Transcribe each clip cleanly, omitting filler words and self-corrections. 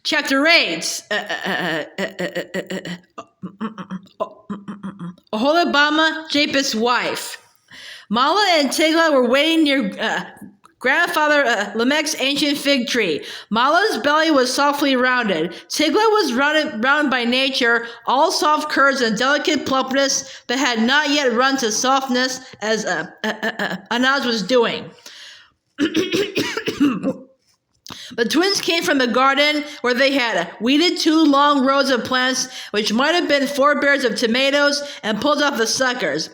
Chapter 8. Oholibamah, Japeth's wife. Mala and Tigla were waiting near Grandfather Lamech's ancient fig tree. Mala's belly was softly rounded. Tigla was rounded by nature, all soft curves and delicate plumpness, but had not yet run to softness as Anaz was doing. The twins came from the garden where they had weeded 2 long rows of plants, which might have been forebears of tomatoes, and pulled off the suckers.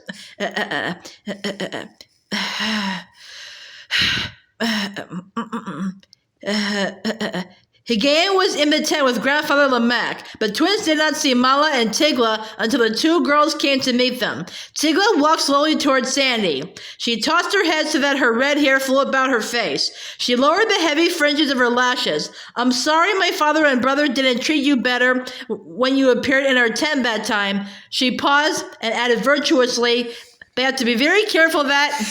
Higayon was in the tent with Grandfather Lamech, but twins did not see Mala and Tigla until the 2 girls came to meet them. Tigla walked slowly towards Sandy. She tossed her head so that her red hair flew about her face. She lowered the heavy fringes of her lashes. "I'm sorry my father and brother didn't treat you better when you appeared in our tent that time." She paused and added virtuously, "They have to be very careful that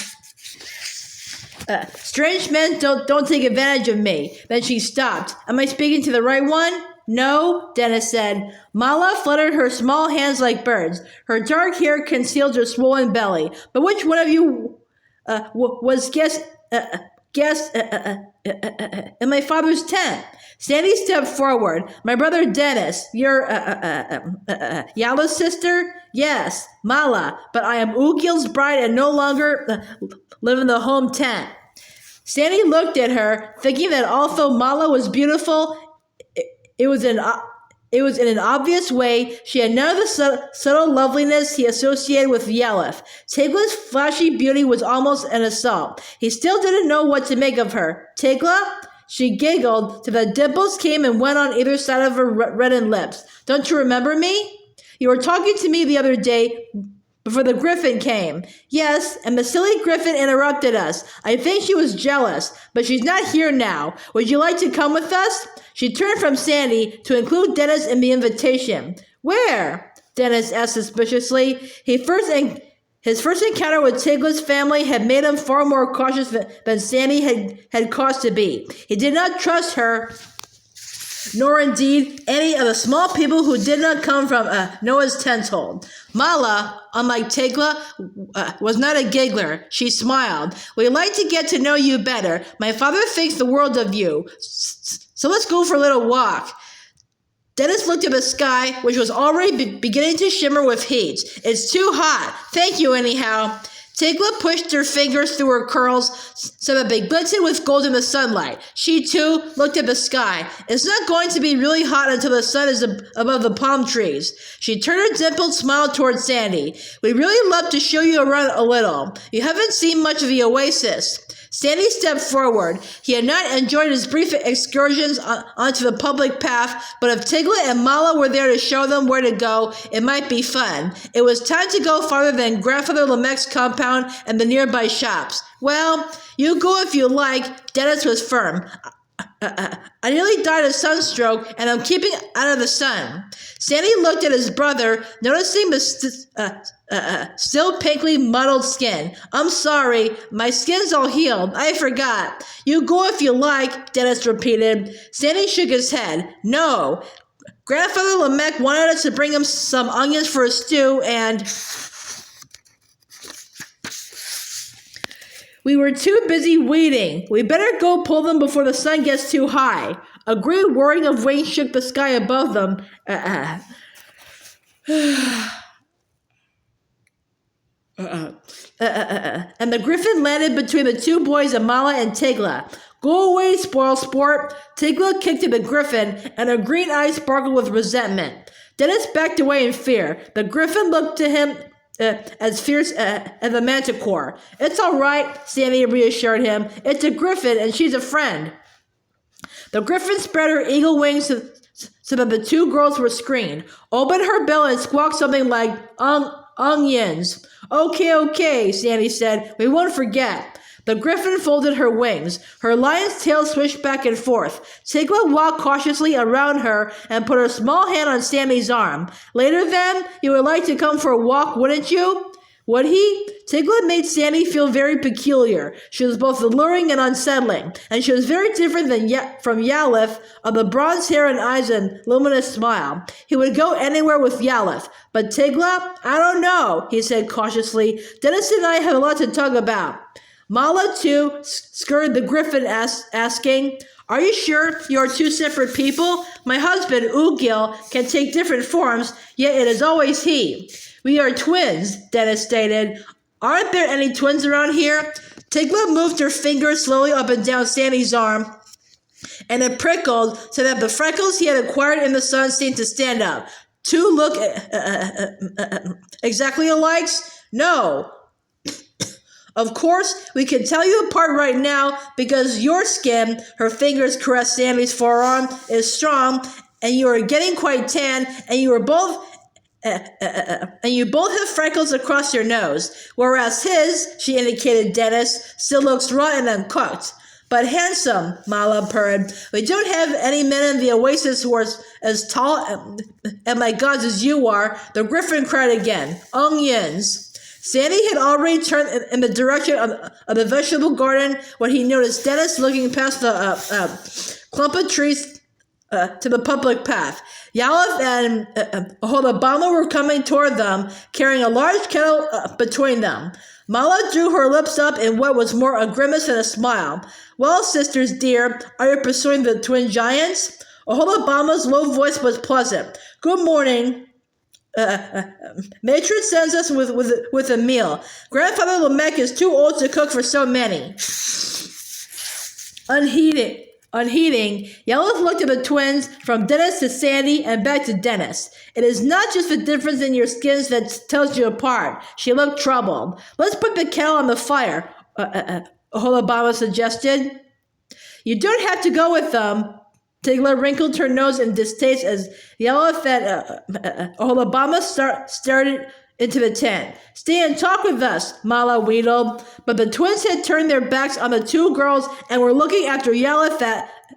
strange men don't take advantage of me." Then she stopped. "Am I speaking to the right one?" "No," Dennys said. Mala fluttered her small hands like birds. Her dark hair concealed her swollen belly. "But which one of you was guest in my father's tent?" Sandy stepped forward. "My brother Dennys, your Yala's sister?" "Yes, Mala, but I am Ugil's bride and no longer live in the home tent." Sandy looked at her, thinking that although Mala was beautiful, it was in an obvious way. She had none of the subtle loveliness he associated with Yeleth. Tigla's flashy beauty was almost an assault. He still didn't know what to make of her. "Tigla?" She giggled till the dimples came and went on either side of her reddened lips. "Don't you remember me? You were talking to me the other day before the griffin came." "Yes, and the silly griffin interrupted us. I think she was jealous, but she's not here now. Would you like to come with us?" She turned from Sandy to include Dennys in the invitation. "Where?" Dennys asked suspiciously. His first encounter with Tigla's family had made him far more cautious than Sandy had cause to be. He did not trust her, nor indeed any of the small people who did not come from Noah's household. Mala, unlike Tigla, was not a giggler. She smiled. "We'd like to get to know you better. My father thinks the world of you. So let's go for a little walk." Dennys looked at the sky, which was already beginning to shimmer with heat. "It's too hot. Thank you anyhow." Tigla pushed her fingers through her curls so that they glinted with gold in the sunlight. She, too, looked at the sky. "It's not going to be really hot until the sun is above the palm trees." She turned her dimpled smile towards Sandy. "We'd really love to show you around a little. You haven't seen much of the oasis." Sandy stepped forward. He had not enjoyed his brief excursions onto the public path, but if Tigla and Mala were there to show them where to go, it might be fun. It was time to go farther than Grandfather Lamech's compound and the nearby shops. "Well, you go if you like." Dennys was firm. I nearly died of sunstroke, and I'm keeping out of the sun." Sandy looked at his brother, noticing the still pinkly mottled skin. "I'm sorry, my skin's all healed. I forgot." "You go if you like," Dennys repeated. Sandy shook his head. "No. Grandfather Lamech wanted us to bring him some onions for a stew, and we were too busy weeding. We better go pull them before the sun gets too high." A great whirring of wings shook the sky above them. And the griffin landed between the 2 boys and Mala and Tigla. "Go away, spoil sport." Tigla kicked at the griffin, and her green eyes sparkled with resentment. Dennys backed away in fear. The griffin looked to him as fierce as the manticore. "It's all right," Sandy reassured him. "It's a griffin, and she's a friend." The griffin spread her eagle wings so that the 2 girls were screened, opened her bill, and squawked something like, onions. Okay, Sandy said. "We won't forget." The griffin folded her wings. Her lion's tail swished back and forth. Tigla walked cautiously around her and put her small hand on Sandy's arm. "Later then, you would like to come for a walk, wouldn't you?" Would he? Tigla made Sandy feel very peculiar. She was both alluring and unsettling, and she was very different from Yalith of the bronze hair and eyes and luminous smile. He would go anywhere with Yalith, but Tigla? I don't know, he said cautiously. Dennis and I have a lot to talk about. Mala, too, scurried the griffin, asking, Are you sure you are two separate people? My husband, Ugil, can take different forms, yet it is always he. We are twins, Dennis stated. Aren't there any twins around here? Tigla moved her fingers slowly up and down Sandy's arm, and it prickled so that the freckles he had acquired in the sun seemed to stand up. Two look exactly alike? No. Of course, we can tell you apart right now because your skin, her fingers caressed Sandy's forearm, is strong, and you are getting quite tan, and you both have freckles across your nose, whereas his, she indicated Dennis, still looks raw and uncooked. But handsome, Mala purred. We don't have any men in the oasis who are as tall and like gods as you are. The griffin cried again. Onions. Sandy had already turned in the direction of the vegetable garden when he noticed Dennis looking past the clump of trees to the public path. Yalith and Oholibamah were coming toward them, carrying a large kettle between them. Mala drew her lips up in what was more a grimace than a smile. Well, sisters dear, are you pursuing the twin giants? Oholibamah's low voice was pleasant. Good morning. Matron sends us with a meal. Grandfather Lamech is too old to cook for so many. Unheeding, Yalith looked at the twins, from Dennis to Sandy and back to Dennis. It is not just the difference in your skins that tells you apart. She looked troubled. Let's put the kettle on the fire, Oholibamah suggested. You don't have to go with them. Tigla wrinkled her nose in distaste as Yalith and Oholibamah started into the tent. Stay and talk with us, Mala wheedled. But the twins had turned their backs on the two girls and were looking after Yalith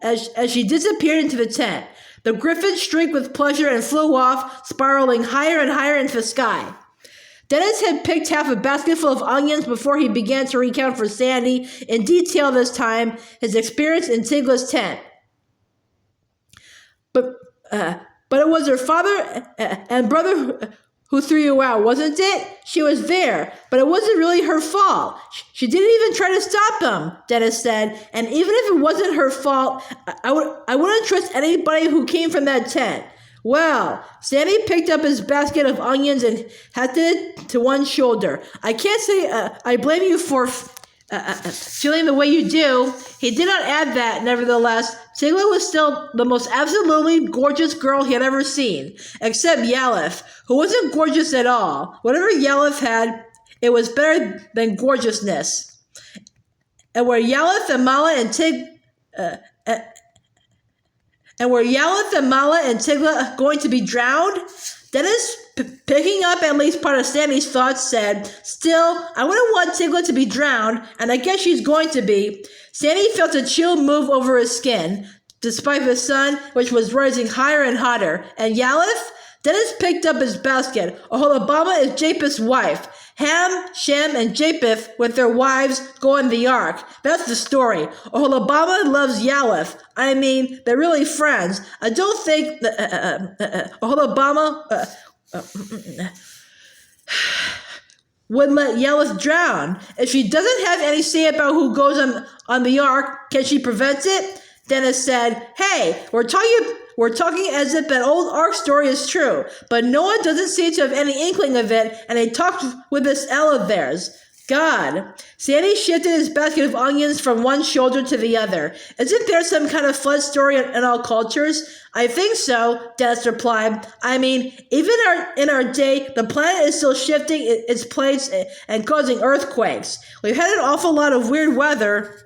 as she disappeared into the tent. The griffin shrieked with pleasure and flew off, spiraling higher and higher into the sky. Dennis had picked half a basketful of onions before he began to recount for Sandy, in detail this time, his experience in Tigla's tent. But it was her father and brother who threw you out, wasn't it? She was there, but it wasn't really her fault. She didn't even try to stop them, Dennis said. And even if it wasn't her fault, I wouldn't trust anybody who came from that tent. Well, Sandy picked up his basket of onions and hefted it to one shoulder. I can't say I blame you for feeling the way you do. He did not add that, nevertheless. Tigla was still the most absolutely gorgeous girl he had ever seen, except Yalith, who wasn't gorgeous at all. Whatever Yalith had, it was better than gorgeousness. And were Yalith and Mala and Tigla going to be drowned? Dennis, picking up at least part of Sandy's thoughts, said, Still, I wouldn't want Tigla to be drowned, and I guess she's going to be. Sandy felt a chill move over his skin, despite the sun, which was rising higher and hotter. And Yalith? Dennis picked up his basket. Oholibamah is Japeth's wife. Ham, Shem, and Japeth, with their wives, go on the ark. That's the story. Oholibamah loves Yalith. I mean, they're really friends. I don't think Oholibamah would let Yalith drown. If she doesn't have any say about who goes on the ark, can she prevent it? Dennis said, Hey, we're talking as if that old ark story is true, but no one doesn't seem to have any inkling of it, and they talked with this L of theirs. God. Sandy shifted his basket of onions from one shoulder to the other. Isn't there some kind of flood story in all cultures? I think so, Dennis replied. I mean, even in our day, the planet is still shifting its plates and causing earthquakes. We've had an awful lot of weird weather.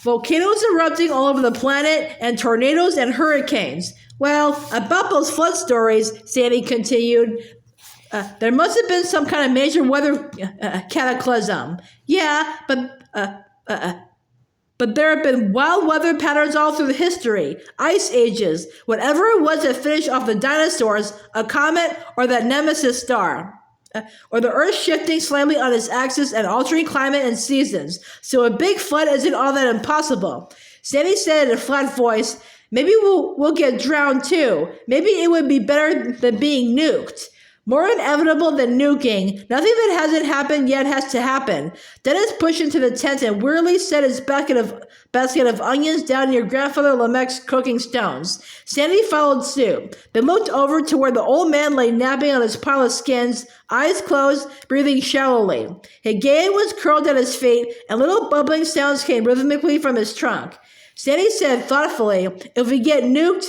Volcanoes erupting all over the planet, and tornadoes and hurricanes. Well, about those flood stories, Sandy continued, there must have been some kind of major weather cataclysm. Yeah, but But there have been wild weather patterns all through history, ice ages, whatever it was that finished off the dinosaurs, a comet, or that nemesis star. Or the Earth shifting slightly on its axis and altering climate and seasons. So a big flood isn't all that impossible. Sandy said in a flat voice, maybe we'll get drowned too. Maybe it would be better than being nuked. More inevitable than nuking. Nothing that hasn't happened yet has to happen. Dennis pushed into the tent and wearily set his basket of onions down near Grandfather Lamec's cooking stones. Sandy followed suit, then looked over to where the old man lay napping on his pile of skins, eyes closed, breathing shallowly. His game was curled at his feet, and little bubbling sounds came rhythmically from his trunk. Sandy said thoughtfully, if we get nuked,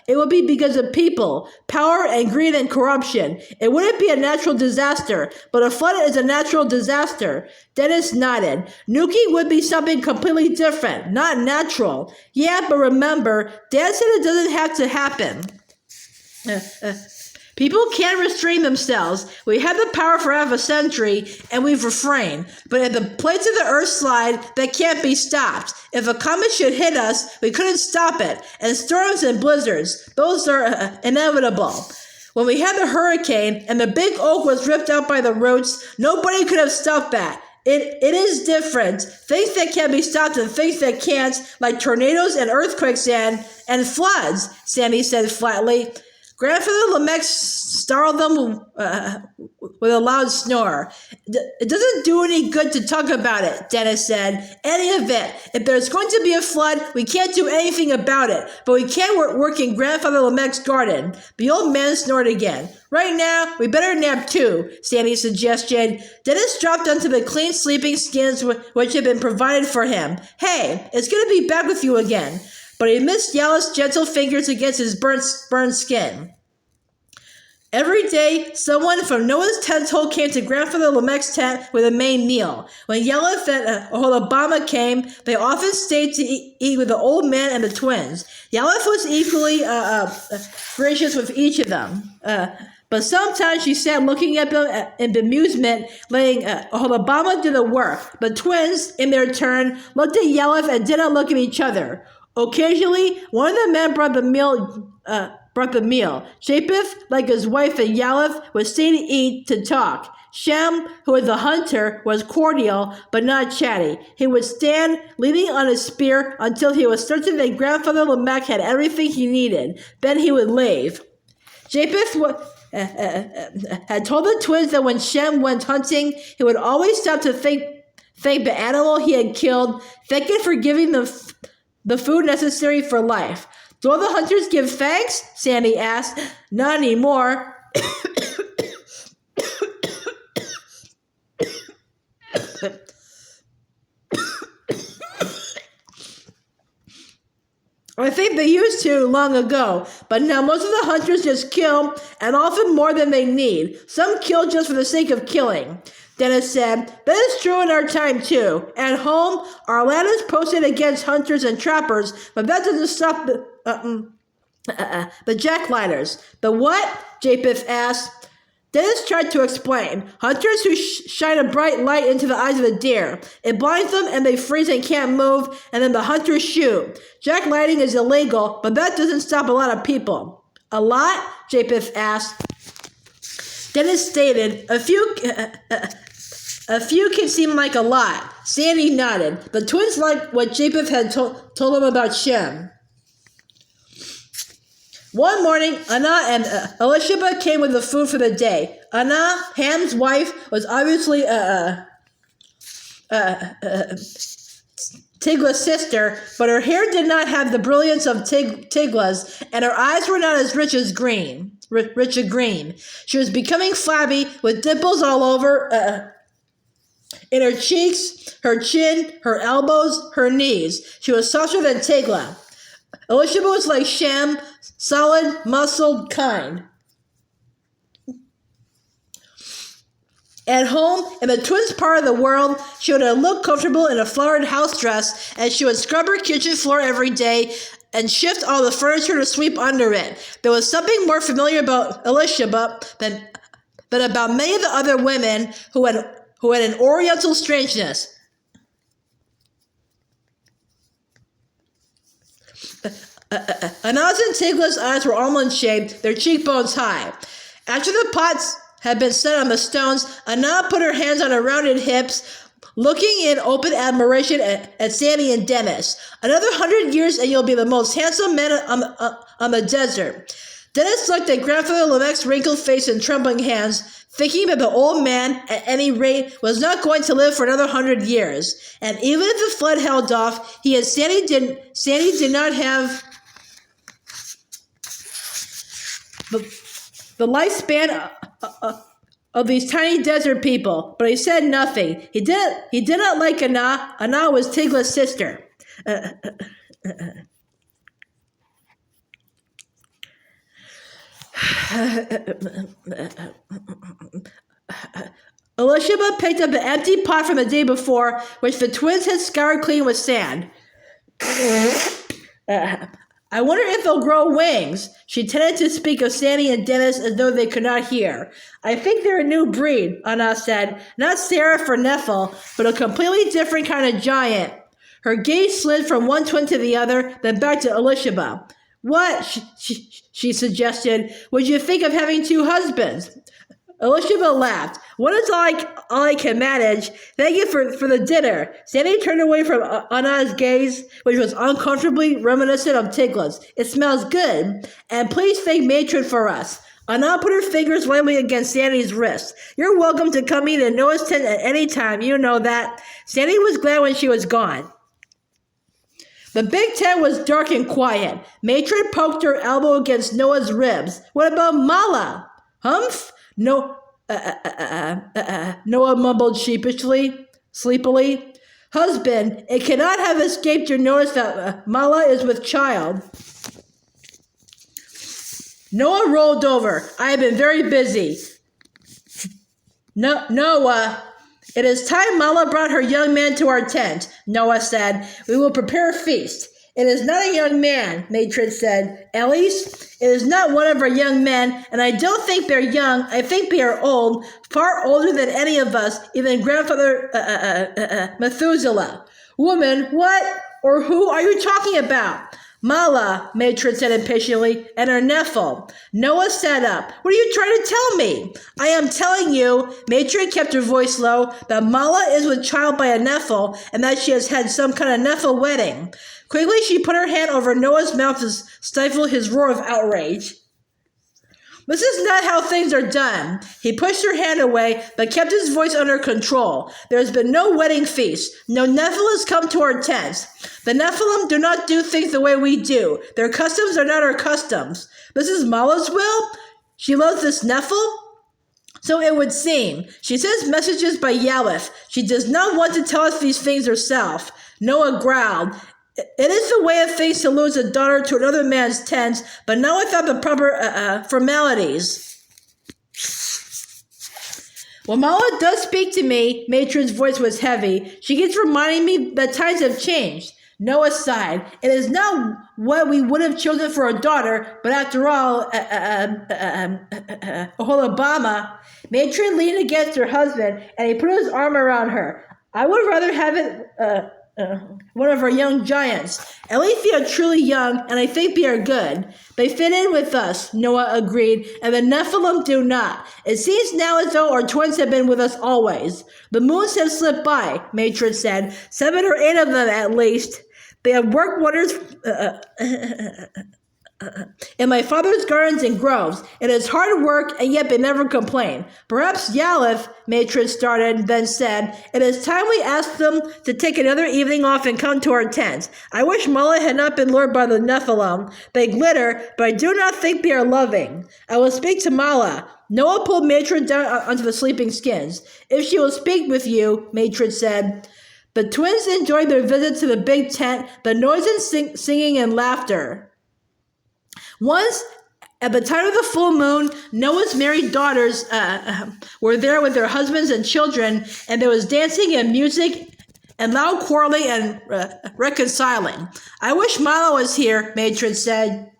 it would be because of people, power, and greed and corruption. It wouldn't be a natural disaster, but a flood is a natural disaster. Dennis nodded. Nuking would be something completely different, not natural. Yeah, but remember, Dad said it doesn't have to happen. People can't restrain themselves. We had the power for half a century, and we've refrained. But if the plates of the earth slide, that can't be stopped. If a comet should hit us, we couldn't stop it. And storms and blizzards, those are inevitable. When we had the hurricane, and the big oak was ripped out by the roots, nobody could have stopped that. It is different. Things that can be stopped and things that can't, like tornadoes and earthquakes and floods, Sandy said flatly. Grandfather Lamec startled them with a loud snore. It doesn't do any good to talk about it, Dennis said. Any of it. If there's going to be a flood, we can't do anything about it. But we can work in Grandfather Lamec's garden. The old man snored again. Right now, we better nap too, Sandy suggested. Dennis dropped onto the clean sleeping skins which had been provided for him. Hey, it's going to be back with you again. But he missed Yalla's gentle fingers against his burnt skin. Every day, someone from Noah's tent hole came to Grandfather Lamec's tent with a main meal. When Yalla and Oholibamah came, they often stayed to eat with the old man and the twins. Yalla was equally gracious with each of them. But sometimes she sat looking at them in bemusement, letting Oholibamah do the work. The twins, in their turn, looked at Yalla and did not look at each other. Occasionally, one of the men brought the meal. Japeth, like his wife and Yaleth, would stay to eat, to talk. Shem, who was the hunter, was cordial, but not chatty. He would stand, leaning on his spear, until he was certain that Grandfather Lamec had everything he needed. Then he would leave. Japeth had told the twins that when Shem went hunting, he would always stop to thank the animal he had killed, thank it for giving them the food necessary for life. Do all the hunters give thanks? Sandy asked. Not anymore. I think they used to long ago, but now most of the hunters just kill, and often more than they need. Some kill just for the sake of killing. Dennis said, that is true in our time too. At home, our land is posted against hunters and trappers, but that doesn't stop the jacklighters. The what? Japeth asked. Dennis tried to explain. Hunters who shine a bright light into the eyes of the deer. It blinds them and they freeze and can't move, and then the hunters shoot. Jacklighting is illegal, but that doesn't stop a lot of people. A lot? Japeth asked. Dennis stated, a few can seem like a lot. Sandy nodded. The twins liked what Japeth had told them about Shem. One morning, Anna and Oholibamah came with the food for the day. Anna, Ham's wife, was obviously Tigla's sister, but her hair did not have the brilliance of Tigla's, and her eyes were not as rich a green. She was becoming flabby, with dimples all over in her cheeks, her chin, her elbows, her knees. She was softer than Tigla. Oholibamah was like Shem, solid, muscled, kind. At home, in the twins' part of the world, she would look comfortable in a flowered house dress, and she would scrub her kitchen floor every day and shift all the furniture to sweep under it. There was something more familiar about Oholibamah than about many of the other women who had an oriental strangeness. Anna's and Tigla's eyes were almond-shaped, their cheekbones high. After the pots had been set on the stones, Anna put her hands on her rounded hips, looking in open admiration at Sandy and Dennys. Another 100 years and you'll be the most handsome man on the desert. Dennys looked at Grandfather Lamech's wrinkled face and trembling hands, thinking that the old man, at any rate, was not going to live for another 100 years. And even if the flood held off, he and Sandy did not have the lifespan of these tiny desert people, but he said nothing. He did not like Anna. Anna was Tigla's sister. Oholibamah picked up an empty pot from the day before, which the twins had scoured clean with sand. I wonder if they'll grow wings. She tended to speak of Sandy and Dennys as though they could not hear. I think they're a new breed, Anna said. Not Seraph or Nephil, but a completely different kind of giant. Her gaze slid from one twin to the other, then back to Oholibamah. What, she suggested, would you think of having two husbands? Oholibamah laughed. What is all I can manage? Thank you for the dinner. Sandy turned away from Anna's gaze, which was uncomfortably reminiscent of Tigla's. It smells good. And please thank Matron for us. Anna put her fingers lightly against Sandy's wrist. You're welcome to come in Noah's tent at any time. You know that. Sandy was glad when she was gone. The big tent was dark and quiet. Matron poked her elbow against Noah's ribs. What about Mala? Humph? No, Noah mumbled sleepily. Husband, it cannot have escaped your notice that Mala is with child. Noah rolled over. I have been very busy. Noah, it is time Mala brought her young man to our tent, Noah said. We will prepare a feast. It is not a young man, Matron said. At least, it is not one of our young men, and I don't think they're young. I think they are old, far older than any of us, even Grandfather Methuselah. Woman, what or who are you talking about? Mala, Matron said impatiently, and her Nephil. Noah sat up. What are you trying to tell me? I am telling you, Matron kept her voice low, that Mala is with child by a Nephil, and that she has had some kind of Nephil wedding. Quickly, she put her hand over Noah's mouth to stifle his roar of outrage. This is not how things are done. He pushed her hand away, but kept his voice under control. There has been no wedding feast. No Nephil has come to our tents. The Nephilim do not do things the way we do. Their customs are not our customs. This is Mala's will? She loves this Nephil? So it would seem. She sends messages by Japeth. She does not want to tell us these things herself. Noah growled. It is the way of things to lose a daughter to another man's tent, but not without the proper formalities. When Mala does speak to me, Matron's voice was heavy. She keeps reminding me that times have changed. Noah sighed. It is not what we would have chosen for a daughter, but after all, Oholibamah. Matron leaned against her husband, and he put his arm around her. I would rather have it one of our young giants. At least they are truly young, and I think they are good. They fit in with us, Noah agreed, and the Nephilim do not. It seems now as though our twins have been with us always. The moons have slipped by, Matron said. 7 or 8 of them at least. They have worked wonders in my father's gardens and groves. It is hard work, and yet they never complain. Perhaps Japeth, Matron started, then said, it is time we asked them to take another evening off and come to our tent. I wish Mala had not been lured by the Nephilim. They glitter, but I do not think they are loving. I will speak to Mala. Noah pulled Matron down onto the sleeping skins. If she will speak with you, Matron said. The twins enjoyed their visit to the big tent, the noise and singing and laughter. Once, at the time of the full moon, Noah's married daughters were there with their husbands and children, and there was dancing and music and loud quarreling and reconciling. I wish Mala was here, Matron said.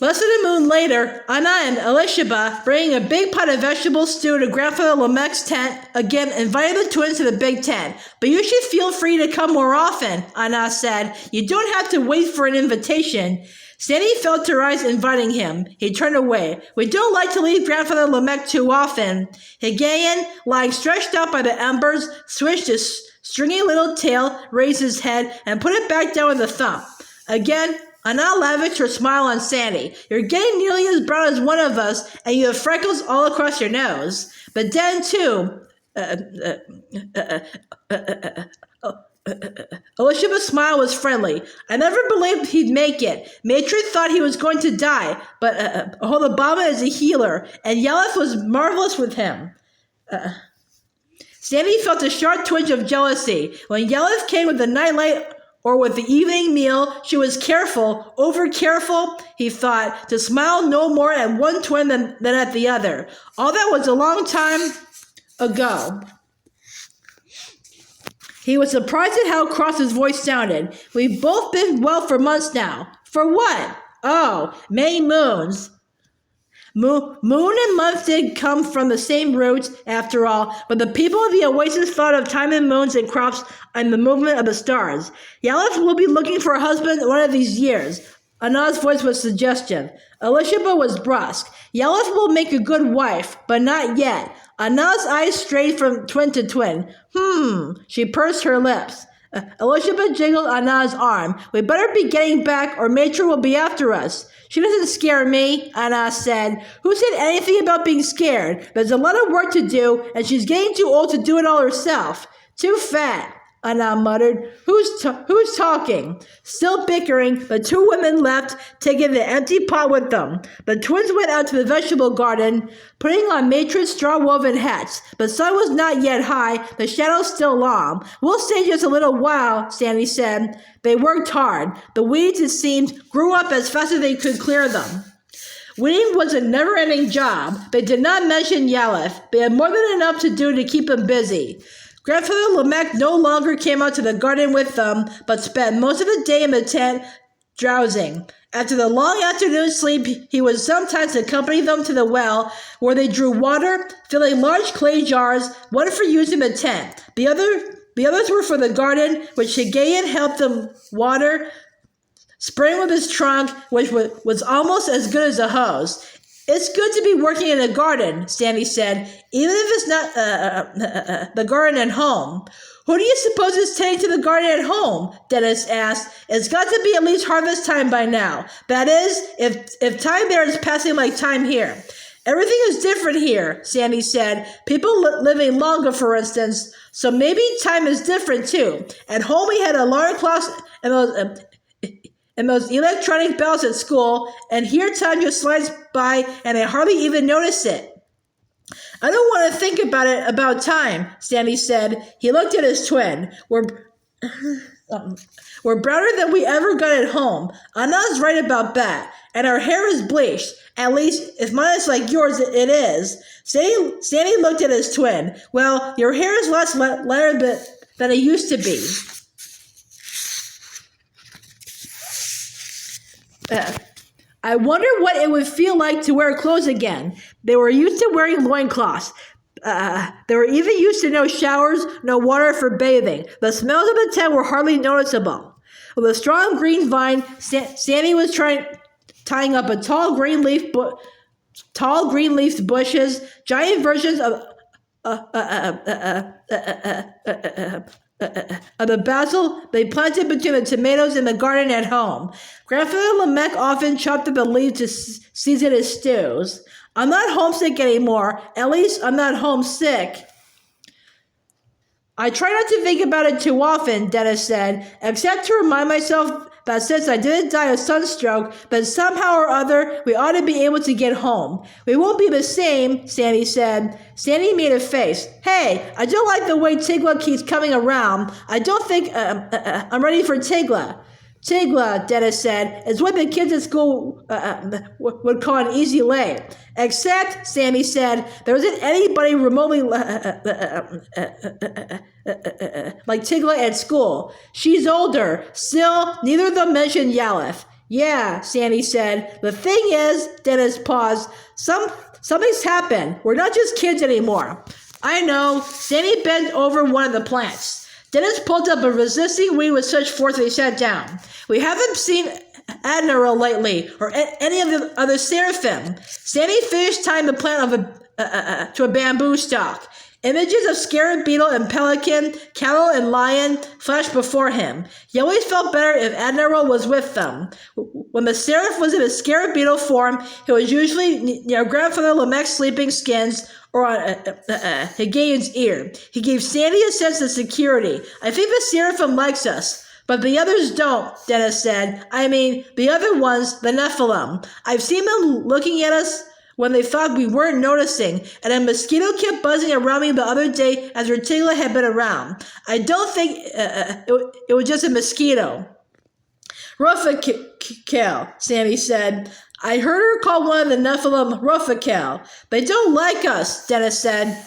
Less than a moon later, Anna and Oholibamah, bringing a big pot of vegetable stew to Grandfather Lamech's tent, again invited the twins to the big tent. But you should feel free to come more often, Anna said. You don't have to wait for an invitation. Sandy felt her eyes inviting him. He turned away. We don't like to leave Grandfather Lamech too often. Higayon, lying stretched out by the embers, switched his stringy little tail, raised his head, and put it back down with a thump. Again, Anna lavished her smile on Sandy. You're getting nearly as brown as one of us, and you have freckles all across your nose. But then, too, Oholibamah's smile was friendly. I never believed he'd make it. Matron thought he was going to die, but Oholibamah is a healer, and Japeth was marvelous with him. Sandy felt a sharp twinge of jealousy. When Japeth came with the nightlight or with the evening meal, she was careful, over-careful, he thought, to smile no more at one twin than at the other. All that was a long time ago. He was surprised at how cross his voice sounded. We've both been well for months now. For what? Oh, many moons. Moon and month did come from the same roots, after all, but the people of the oasis thought of time and moons and crops and the movement of the stars. Japeth will be looking for a husband one of these years. Anna's voice was suggestive. Oholibamah was brusque. Japeth will make a good wife, but not yet. Anna's eyes strayed from twin to twin. She pursed her lips. Oholibamah jiggled Anna's arm. We better be getting back, or Matron will be after us. She doesn't scare me, Anna said. Who said anything about being scared? There's a lot of work to do, and she's getting too old to do it all herself. Too fat, Anna muttered. Who's talking? Still bickering, the two women left, taking the empty pot with them. The twins went out to the vegetable garden, putting on Matron's straw-woven hats. The sun was not yet high, the shadows still long. We'll stay just a little while, Sandy said. They worked hard. The weeds, it seemed, grew up as fast as they could clear them. Weeding was a never-ending job. They did not mention Japeth. They had more than enough to do to keep him busy. Grandfather Lamech no longer came out to the garden with them, but spent most of the day in the tent drowsing. After the long afternoon sleep, he would sometimes accompany them to the well, where they drew water, filling large clay jars, one for use in the tent. The others were for the garden, which Higayon helped them water, spraying with his trunk, which was almost as good as a hose. It's good to be working in a garden, Sandy said, even if it's not the garden at home. Who do you suppose is tending to the garden at home? Dennys asked. It's got to be at least harvest time by now. That is, if time there is passing like time here. Everything is different here, Sandy said. People living longer, for instance, so maybe time is different too. At home we had alarm clocks and those electronic bells at school, and here time just slides by and I hardly even notice it. I don't want to think about time, Sandy said. He looked at his twin. We're browner than we ever got at home. Anna's right about that. And our hair is bleached. At least, if mine is like yours, it is. Sandy looked at his twin. Well, your hair is less lighter than it used to be. I wonder what it would feel like to wear clothes again. They were used to wearing loincloths. They were even used to no showers, no water for bathing. The smells of the tent were hardly noticeable. With a strong green vine, Sandy was tying up a tall green leaf bushes, giant versions of the basil they planted between the tomatoes in the garden at home. Grandfather Lamech often chopped up the leaves to season his stews. I'm not homesick anymore. At least I'm not homesick. I try not to think about it too often, Dennys said, except to remind myself that since I didn't die of sunstroke, that somehow or other we ought to be able to get home. We won't be the same, Sandy said. Sandy made a face. Hey, I don't like the way Tigla keeps coming around. I don't think I'm ready for Tigla. Tigla, Dennys said, is what the kids at school would call an easy lay. Except, Sandy said, there isn't anybody remotely like Tigla at school. She's older. Still, neither of them mentioned Japeth. Yeah, Sandy said. The thing is, Dennys paused, something's happened. We're not just kids anymore. I know. Sandy bent over one of the plants. Dennys pulled up a resisting weed with such force that he sat down. We haven't seen Admiral lately, or any of the other seraphim. Sandy finished tying the plant to a bamboo stalk. Images of scarab beetle and pelican, camel and lion flashed before him. He always felt better if Admiral was with them. When the seraph was in a scarab beetle form, he was usually near Grandfather Lamech's sleeping skins or on Hagaian's ear. He gave Sandy a sense of security. I think the seraphim likes us. But the others don't, Dennys said. I mean, the other ones, the Nephilim. I've seen them looking at us when they thought we weren't noticing, and a mosquito kept buzzing around me the other day as Retigla had been around. I don't think it was just a mosquito. Ruffakel, Sandy said. I heard her call one of the Nephilim Ruffakel. They don't like us, Dennys said.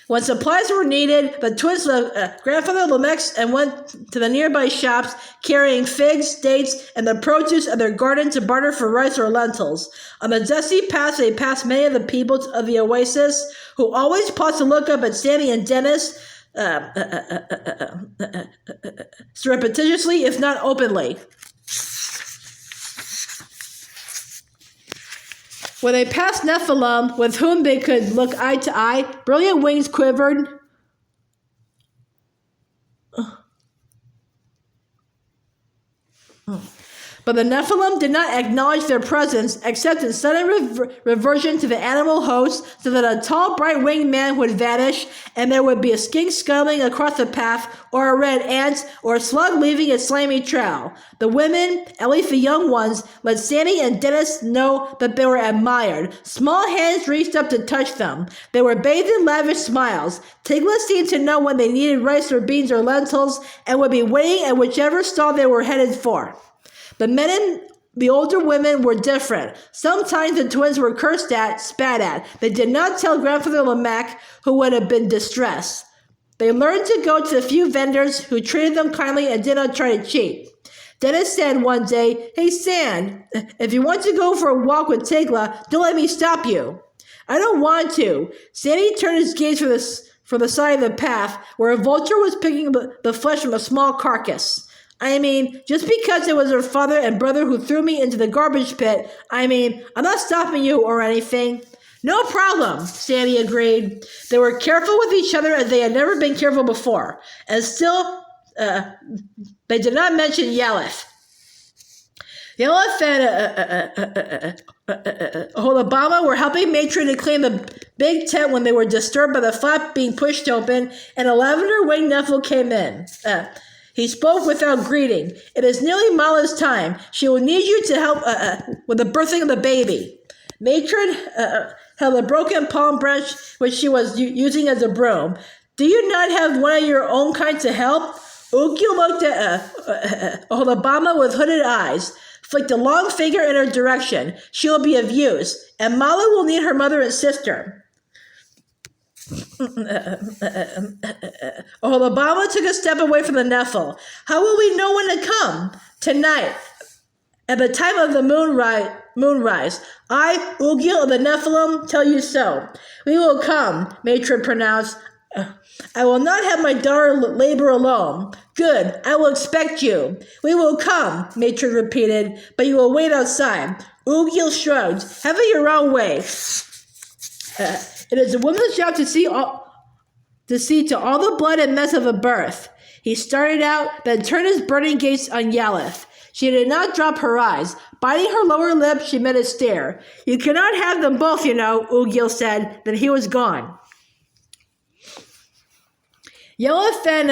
When supplies were needed, the twins left Grandfather Lamech's and went to the nearby shops carrying figs, dates, and the produce of their garden to barter for rice or lentils. On the dusty path, they passed many of the people of the oasis, who always paused to look up at Sandy and Dennys surreptitiously, if not openly. When they passed Nephilim, with whom they could look eye to eye, brilliant wings quivered. But the Nephilim did not acknowledge their presence, except in sudden reversion to the animal host, so that a tall, bright-winged man would vanish, and there would be a skink scuttling across the path, or a red ant, or a slug leaving its slimy trail. The women, at least the young ones, let Sandy and Dennys know that they were admired. Small hands reached up to touch them. They were bathed in lavish smiles. Tigla seemed to know when they needed rice or beans or lentils, and would be waiting at whichever stall they were headed for. The men and the older women were different. Sometimes the twins were cursed at, spat at. They did not tell Grandfather Lamech, who would have been distressed. They learned to go to the few vendors who treated them kindly and did not try to cheat. Dennys said one day, Hey, Sand, if you want to go for a walk with Tigla, don't let me stop you. I don't want to. Sandy turned his gaze for the side of the path, where a vulture was picking the flesh from a small carcass. I mean, just because it was her father and brother who threw me into the garbage pit, I'm not stopping you or anything. No problem, Sandy agreed. They were careful with each other as they had never been careful before. And still, they did not mention Yaleth. Yaleth and Oholibamah were helping Matron to clean the big tent when they were disturbed by the flap being pushed open, and a lavender-winged Nephil came in. He spoke without greeting. It is nearly Mala's time. She will need you to help with the birthing of the baby. Matron held a broken palm branch which she was using as a broom. Do you not have one of your own kind to help? Ukiel looked at Oholibamah with hooded eyes, flicked a long finger in her direction. She will be of use, and Mala will need her mother and sister. Oholibamah took a step away from the Nephil. How will we know when to come? Tonight, at the time of the moonrise. I, Ugiel of the Nephilim, tell you so. We will come, Matron pronounced. I will not have my daughter labor alone. Good, I will expect you. We will come, Matron repeated, but you will wait outside. Ugiel shrugged. Have it your own way. It is a woman's job to see to all the blood and mess of a birth. He started out, then turned his burning gaze on Yaleth. She did not drop her eyes. Biting her lower lip, she met a stare. You cannot have them both, you know, Ugiel said. Then he was gone. Yaleth and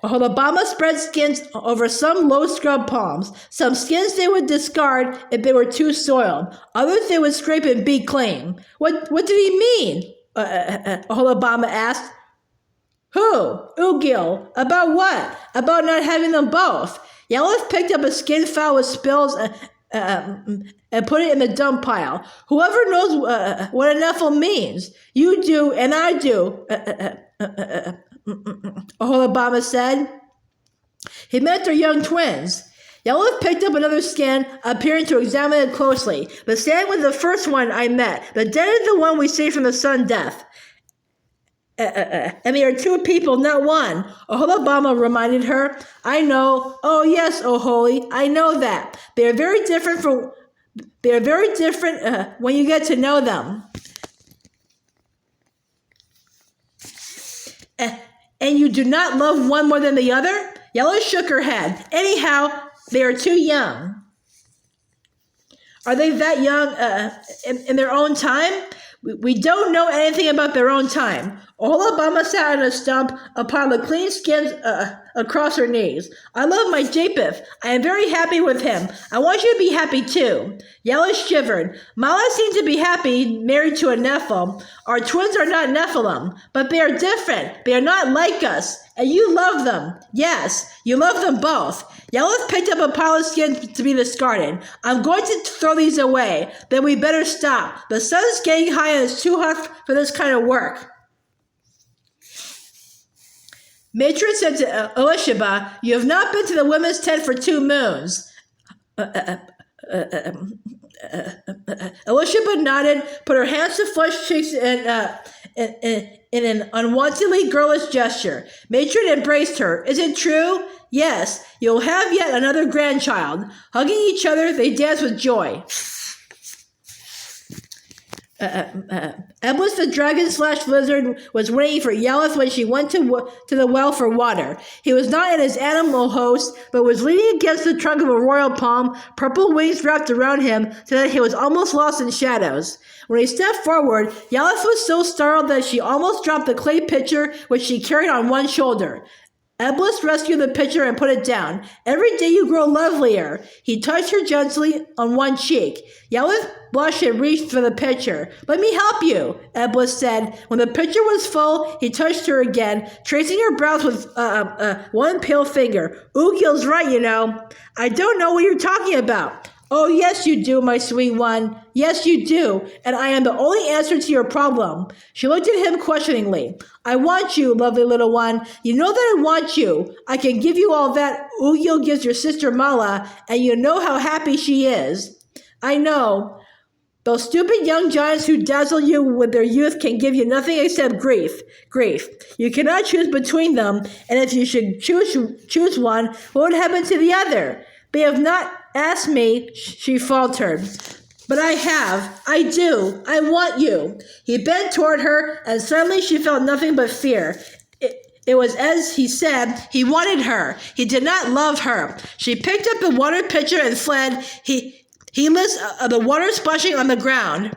Oholibamah spread skins over some low scrub palms. Some skins they would discard if they were too soiled. Others they would scrape and beat clean. What did he mean? Oholibamah asked. Who? Ugiel. About what? About not having them both. Yaleth picked up a skin file with spills and put it in the dump pile. Whoever knows what a Nephil means. You do, and I do. Oholibamah said. He meant their young twins. Yellow picked up another skin, appearing to examine it closely. The Sandy was the first one I met. The dead is the one we saved from the sudden death. And there are two people, not one. Oholibamah reminded her. I know. Oh yes, Oholi, I know that. They are very different when you get to know them. And you do not love one more than the other? Yellow shook her head. Anyhow, they are too young. Are they that young in their own time? We don't know anything about their own time. Oholibamah sat on a stump, a pile of clean skins across her knees. I love my Japeth. I am very happy with him. I want you to be happy too. Yellow shivered. Mala seemed to be happy, married to a Nephil. Our twins are not Nephilim, but they are different. They are not like us. And you love them. Yes, you love them both. Yellow picked up a pile of skins to be discarded. I'm going to throw these away. Then we better stop. The sun's getting high and it's too hot for this kind of work. Matron said to Oholibamah, you have not been to the women's tent for 2 moons. Oholibamah nodded, put her hands to flushed cheeks in an unwontedly girlish gesture. Matron embraced her. Is it true? Yes, you'll have yet another grandchild. Hugging each other, they danced with joy. Eblis the dragon/lizard was waiting for Yellow when she went to the well for water. He was not in his animal host, but was leaning against the trunk of a royal palm, purple wings wrapped around him so that he was almost lost in shadows. When he stepped forward, Yellow was so startled that she almost dropped the clay pitcher which she carried on one shoulder. Eblis rescued the pitcher and put it down. Every day you grow lovelier. He touched her gently on one cheek. Yellow blushed and reached for the pitcher. Let me help you, Eblis said. When the pitcher was full, he touched her again, tracing her brows with one pale finger. Oogil's right, you know. I don't know what you're talking about. Oh, yes, you do, my sweet one. Yes, you do, and I am the only answer to your problem. She looked at him questioningly. I want you, lovely little one. You know that I want you. I can give you all that Oogil gives your sister Mala, and you know how happy she is. I know. Those stupid young giants who dazzle you with their youth can give you nothing except grief. Grief. You cannot choose between them, and if you should choose one, what would happen to the other? They have not asked me, she faltered. But I have. I do. I want you. He bent toward her, and suddenly she felt nothing but fear. It was as he said. He wanted her. He did not love her. She picked up the water pitcher and fled. He missed the water splashing on the ground.